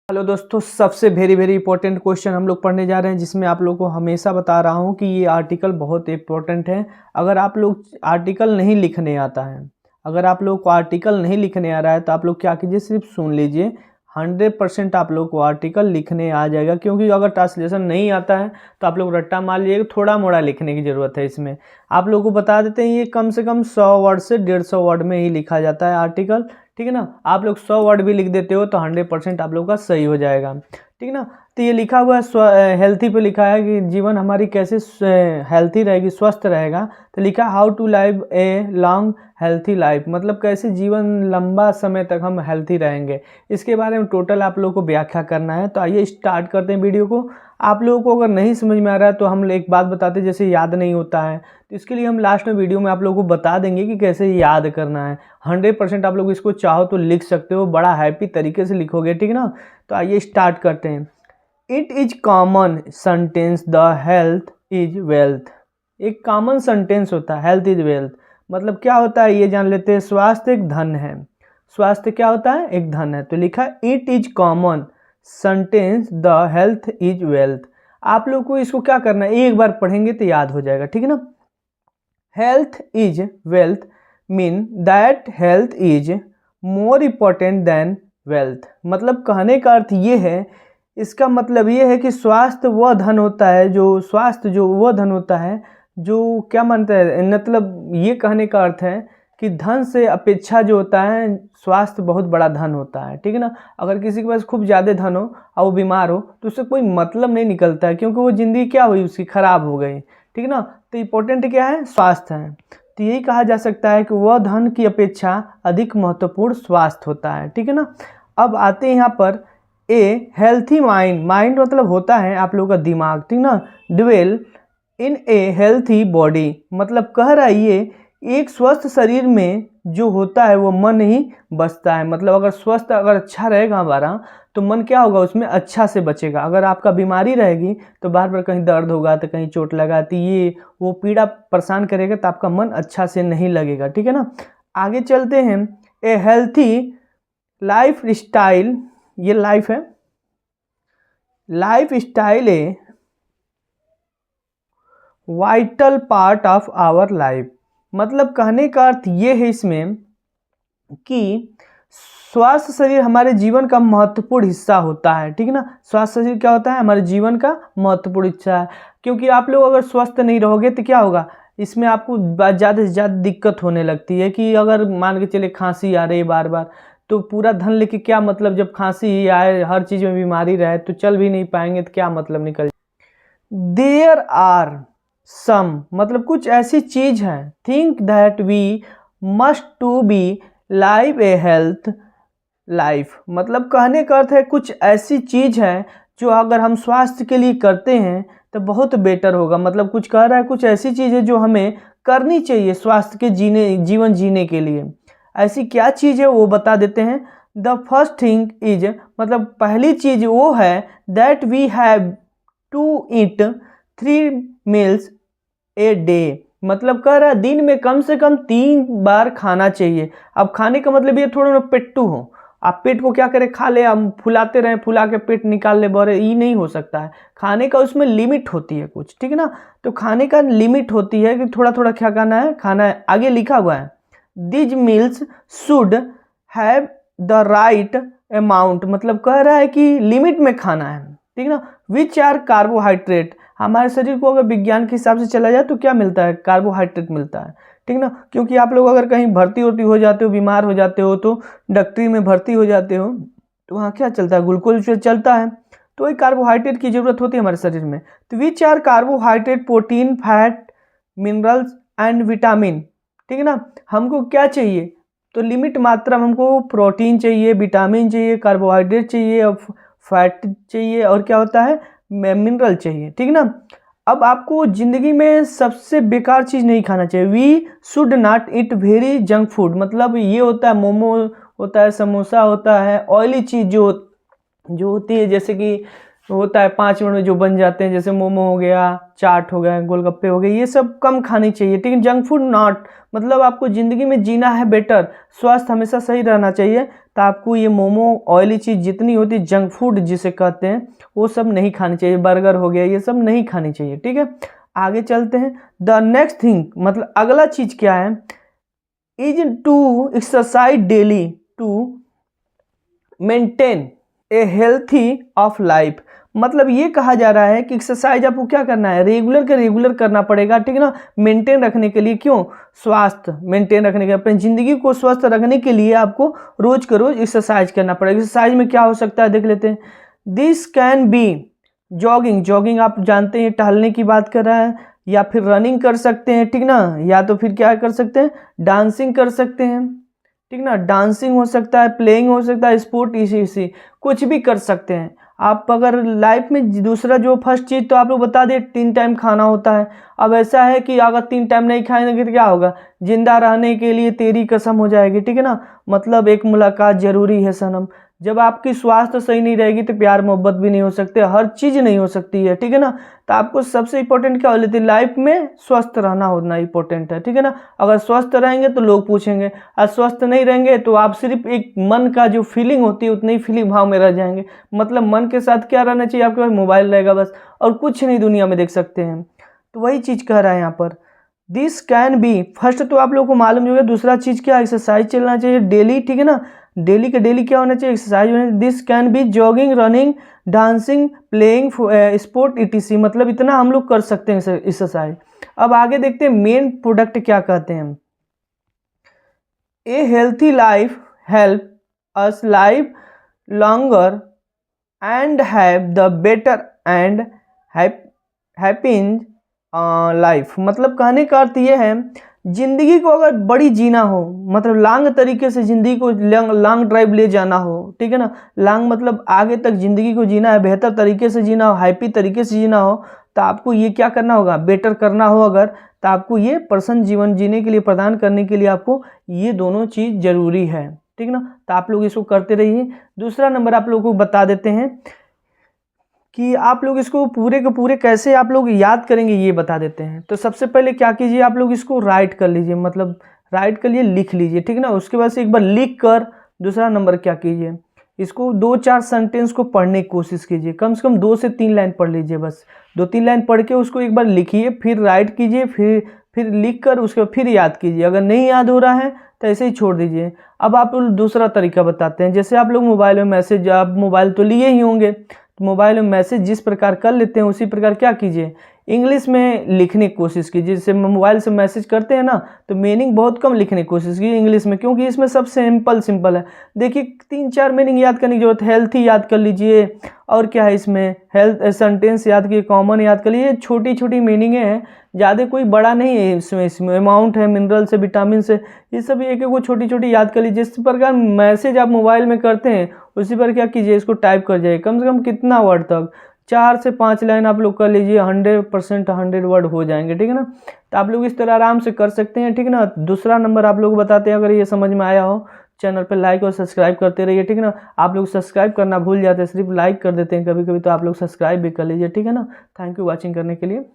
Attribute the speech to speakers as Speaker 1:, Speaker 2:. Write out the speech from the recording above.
Speaker 1: Hello दोस्तों, सबसे very very important question हम लोग पढ़ने जा रहे हैं, जिसमें आप लोग को हमेशा बता रहा हूं कि ये आर्टिकल बहुत इंपॉर्टेंट है। अगर आप लोग आर्टिकल नहीं लिखने आता है, अगर आप लोग को आर्टिकल नहीं लिखने आ रहा है तो आप लोग क्या कीजिए, सिर्फ सुन लीजिए। 100% आप लोग को आर्टिकल लिखने आ जाएगा, क्योंकि अगर ट्रांसलेशन नहीं आता है तो आप लोग रट्टा मार लीजिएगा। थोड़ा मोड़ा लिखने की ज़रूरत है इसमें। आप लोग को बता देते हैं, ये कम से कम 100 वर्ड से 150 वर्ड में ही लिखा जाता है आर्टिकल। ठीक है ना। आप लोग 100 वर्ड भी लिख देते हो तो 100% आप लोग का सही हो जाएगा। ठीक है ना। तो ये लिखा हुआ है हेल्थी पे लिखा है कि जीवन हमारी कैसे हेल्थी रहेगी, स्वस्थ रहेगा। तो लिखा how to live a long healthy life, मतलब कैसे जीवन लंबा समय तक हम हेल्थी रहेंगे, इसके बारे में टोटल आप लोगों को व्याख्या करना है। तो आइए स्टार्ट करते हैं वीडियो को। आप लोगों को अगर नहीं समझ में आ रहा है तो हम एक बात बताते हैं, जैसे याद नहीं होता है तो इसके लिए हम लास्ट में वीडियो में आप लोगों को बता देंगे कि कैसे याद करना है। 100% आप लोग इसको चाहो तो लिख सकते हो, बड़ा हैप्पी तरीके से लिखोगे। ठीक है ना। तो आइए स्टार्ट करते हैं। It is common sentence the health is wealth. एक कॉमन सेंटेंस होता है हेल्थ इज वेल्थ, मतलब क्या होता है ये जान लेते हैं। स्वास्थ्य एक धन है। स्वास्थ्य क्या होता है? एक धन है। तो लिखा it is common sentence the health is wealth. आप लोग को इसको क्या करना है, एक बार पढ़ेंगे तो याद हो जाएगा। ठीक है ना। Health is wealth mean that health is more important then wealth. मतलब कहने का अर्थ ये है, इसका मतलब ये है कि स्वास्थ्य वह धन होता है, जो वह धन होता है जो क्या मानता है, मतलब ये कहने का अर्थ है कि धन से अपेक्षा जो होता है स्वास्थ्य बहुत बड़ा धन होता है। ठीक है ना। अगर किसी के पास खूब ज़्यादा धन हो और वो बीमार हो तो उससे कोई मतलब नहीं निकलता है, क्योंकि वो ज़िंदगी क्या हुई उसकी ख़राब हो गई। ठीक है ना। तो इम्पोर्टेंट क्या है? स्वास्थ्य है। तो यही कहा जा सकता है कि वह धन की अपेक्षा अधिक महत्वपूर्ण स्वास्थ्य होता है। ठीक है ना। अब आते हैं यहाँ पर ए हेल्थी माइंड। माइंड मतलब होता है आप लोगों का दिमाग। ठीक ना। Dwell in a healthy body, मतलब कह रहा है ये एक स्वस्थ शरीर में जो होता है वो मन ही बसता है। मतलब अगर स्वस्थ अगर अच्छा रहेगा हमारा तो मन क्या होगा, उसमें अच्छा से बचेगा। अगर आपका बीमारी रहेगी तो बार बार कहीं दर्द होगा तो कहीं चोट लगा तो ये वो पीड़ा परेशान करेगा, तो आपका मन अच्छा से नहीं लगेगा। ठीक है ना। आगे चलते हैं। ए हेल्थी लाइफ स्टाइल, ये लाइफ है, life style a vital part of our life. मतलब कहने का अर्थ ये है इसमें कि स्वास्थ्य शरीर हमारे जीवन का महत्वपूर्ण हिस्सा होता है। ठीक है ना। स्वास्थ्य शरीर क्या होता है? हमारे जीवन का महत्वपूर्ण हिस्सा है। क्योंकि आप लोग अगर स्वस्थ नहीं रहोगे तो क्या होगा, इसमें आपको ज़्यादा से ज़्यादा दिक्कत होने लगती है। कि अगर मान के चले खांसी आ रही है बार बार, तो पूरा धन लेके क्या मतलब, जब खांसी ही आए, हर चीज़ में बीमारी रहे तो चल भी नहीं पाएंगे तो क्या मतलब निकल। देयर आर सम, मतलब कुछ ऐसी चीज है, think that we must to be live a health life. मतलब कहने का अर्थ है कुछ ऐसी चीज है जो अगर हम स्वास्थ्य के लिए करते हैं तो बहुत बेटर होगा। मतलब कुछ कह रहा है कुछ ऐसी चीज है जो हमें करनी चाहिए स्वास्थ्य के जीवन जीने के लिए। ऐसी क्या चीज है वो बता देते हैं। द फर्स्ट थिंग इज, मतलब पहली चीज वो है that we have to eat 3 meals a day. मतलब कह रहा है दिन में कम से कम 3 बार खाना चाहिए। अब खाने का मतलब ये थोड़ा ना पेट्टू हो, आप पेट को क्या करें, खा ले, हम फुलाते रहें, फुला के पेट निकाल ले बड़े, ये नहीं हो सकता है। खाने का उसमें लिमिट होती है कुछ। ठीक है ना। तो खाने का लिमिट होती है कि थोड़ा थोड़ा क्या खाना है, खाना है। आगे लिखा हुआ है these meals should have the right amount, मतलब कह रहा है कि लिमिट में खाना है। ठीक है ना। विच आर कार्बोहाइड्रेट, हमारे शरीर को अगर विज्ञान के हिसाब से चला जाए तो क्या मिलता है, कार्बोहाइड्रेट मिलता है। ठीक ना। क्योंकि आप लोग अगर कहीं भर्ती वर्ती हो जाते हो, बीमार हो जाते हो, तो डॉक्टरी में भर्ती हो जाते हो तो वहाँ क्या चलता है, ग्लूकोज चलता है। तो वही कार्बोहाइड्रेट की जरूरत होती है हमारे शरीर में। तो which are carbohydrate, protein, fat, minerals and vitamin. ठीक है ना। हमको क्या चाहिए, तो लिमिट मात्रा में हमको प्रोटीन चाहिए, विटामिन चाहिए, कार्बोहाइड्रेट चाहिए और फैट चाहिए, और क्या होता है, मिनरल चाहिए। ठीक ना। अब आपको जिंदगी में सबसे बेकार चीज़ नहीं खाना चाहिए। We should not eat very junk food, मतलब ये होता है मोमो होता है, समोसा होता है, ऑयली चीज़ जो होती है, जैसे कि होता है 5 मिनट में जो बन जाते हैं, जैसे मोमो हो गया, चाट हो गया, गोलगप्पे हो गए, ये सब कम खानी चाहिए, ठीक है। जंक फूड नॉट, मतलब आपको ज़िंदगी में जीना है बेटर, स्वास्थ्य हमेशा सही रहना चाहिए, तो आपको ये मोमो, ऑयली चीज़ जितनी होती है, जंक फूड जिसे कहते हैं, वो सब नहीं खानी चाहिए। बर्गर हो गया, ये सब नहीं खानी चाहिए, ठीक है। आगे चलते हैं। द नेक्स्ट थिंग, मतलब अगला चीज़ क्या है, is to exercise daily to maintain a healthy of life. मतलब ये कहा जा रहा है कि एक्सरसाइज आपको क्या करना है, रेगुलर के रेगुलर करना पड़ेगा, ठीक है ना, मेंटेन रखने के लिए। क्यों? स्वास्थ्य मेंटेन रखने के, अपनी ज़िंदगी को स्वस्थ रखने के लिए आपको रोज के रोज एक्सरसाइज करना पड़ेगा। एक्सरसाइज में क्या हो सकता है, देख लेते हैं। This can be jogging, jogging आप जानते हैं टहलने की बात कर रहा है, या फिर रनिंग कर सकते हैं, ठीक ना, या तो फिर क्या कर सकते हैं, डांसिंग कर सकते हैं, ठीक ना, डांसिंग हो सकता है, प्लेइंग हो सकता है, स्पोर्ट, इसी कुछ भी कर सकते हैं आप। अगर लाइफ में दूसरा जो फर्स्ट चीज़ तो आप लोग बता दें, 3 टाइम खाना होता है। अब ऐसा है कि अगर 3 टाइम नहीं खाएंगे तो क्या होगा, जिंदा रहने के लिए तेरी कसम हो जाएगी, ठीक है ना। मतलब एक मुलाकात जरूरी है सनम। जब आपकी स्वास्थ्य सही नहीं रहेगी तो प्यार मोहब्बत भी नहीं हो सकते, हर चीज़ नहीं हो सकती है, ठीक है ना। तो आपको सबसे इंपॉर्टेंट क्या होती है लाइफ में, स्वस्थ रहना होना इंपॉर्टेंट है, ठीक है ना। अगर स्वस्थ रहेंगे तो लोग पूछेंगे, और स्वस्थ नहीं रहेंगे तो आप सिर्फ एक मन का जो फीलिंग होती है उतनी फीलिंग भाव में रह जाएंगे। मतलब मन के साथ क्या रहना चाहिए, आपके पास मोबाइल रहेगा बस, और कुछ नहीं दुनिया में देख सकते हैं। तो वही चीज़ कह रहा है यहाँ पर, दिस कैन बी, फर्स्ट तो आप लोगों को मालूम होगा। दूसरा चीज़ क्या, एक्सरसाइज चलना चाहिए डेली, ठीक है ना। डेली के डेली क्या होना चाहिए, एक्सरसाइज होना चाहिए। This can be jogging, running, dancing, playing sport, etc। मतलब इतना हम लोग कर सकते हैं एक्सरसाइज। अब आगे देखते हैं मेन प्रोडक्ट क्या कहते हैं। A healthy life help us live longer and have the better and happy life. मतलब कहने का अर्थ ये है, जिंदगी को अगर बड़ी जीना हो, मतलब लॉन्ग तरीके से जिंदगी को लॉन्ग ड्राइव ले जाना हो, ठीक है ना, लॉन्ग मतलब आगे तक जिंदगी को जीना है, बेहतर तरीके से जीना हो, हैप्पी तरीके से जीना हो, तो आपको ये क्या करना होगा, बेटर करना हो अगर, तो आपको ये प्रसन्न जीवन जीने के लिए, प्रदान करने के लिए आपको ये दोनों चीज़ जरूरी है, ठीक है ना। तो आप लोग इसको करते रहिए। दूसरा नंबर आप लोगों को बता देते हैं कि आप लोग इसको पूरे के पूरे कैसे आप लोग याद करेंगे, ये बता देते हैं। तो सबसे पहले क्या कीजिए, आप लोग इसको राइट कर लीजिए, मतलब राइट कर लिए, लिख लीजिए, ठीक है ना। उसके बाद से एक बार लिख कर दूसरा नंबर क्या कीजिए, इसको 2-4 सेंटेंस को पढ़ने की कोशिश कीजिए, कम से कम 2 से 3 लाइन पढ़ लीजिए, बस 2-3 लाइन पढ़ के उसको एक बार लिखिए, फिर राइट कीजिए, फिर लिख कर उसके बाद फिर याद कीजिए। अगर नहीं याद हो रहा है तो ऐसे ही छोड़ दीजिए। अब आप लोग दूसरा तरीका बताते हैं। जैसे आप लोग मोबाइल में मैसेज, आप मोबाइल तो लिए ही होंगे, तो मोबाइल में मैसेज जिस प्रकार कर लेते हैं उसी प्रकार क्या कीजिए, इंग्लिश में लिखने की कोशिश कीजिए। जैसे मोबाइल से मैसेज करते हैं ना, तो मीनिंग बहुत कम लिखने की कोशिश कीजिए इंग्लिश में, क्योंकि इसमें सब सिंपल है। देखिए 3-4 मीनिंग याद करने की जरूरत है। हेल्थी याद कर लीजिए, और क्या है इसमें, हेल्थ सेंटेंस याद कीजिए, कॉमन याद कर लीजिए, छोटी छोटी मीनिंगें हैं, ज़्यादा कोई बड़ा नहीं है इसमें अमाउंट है, मिनरल से, विटामिन से, ये सब एक एक को छोटी छोटी याद कर लीजिए। जिस प्रकार मैसेज आप मोबाइल में करते हैं उसी पर क्या कीजिए, इसको टाइप कर जाइए, कम से कम कितना वर्ड तक, 4 से 5 लाइन आप लोग कर लीजिए, 100% 100 वर्ड हो जाएंगे, ठीक है ना। तो आप लोग इस तरह आराम से कर सकते हैं, ठीक है ना। दूसरा नंबर आप लोग बताते हैं, अगर ये समझ में आया हो, चैनल पर लाइक और सब्सक्राइब करते रहिए, ठीक है ना। आप लोग सब्सक्राइब करना भूल जाते हैं, सिर्फ लाइक कर देते हैं कभी कभी, तो आप लोग सब्सक्राइब भी कर लीजिए, ठीक है ना। थैंक यू वॉचिंग करने के लिए।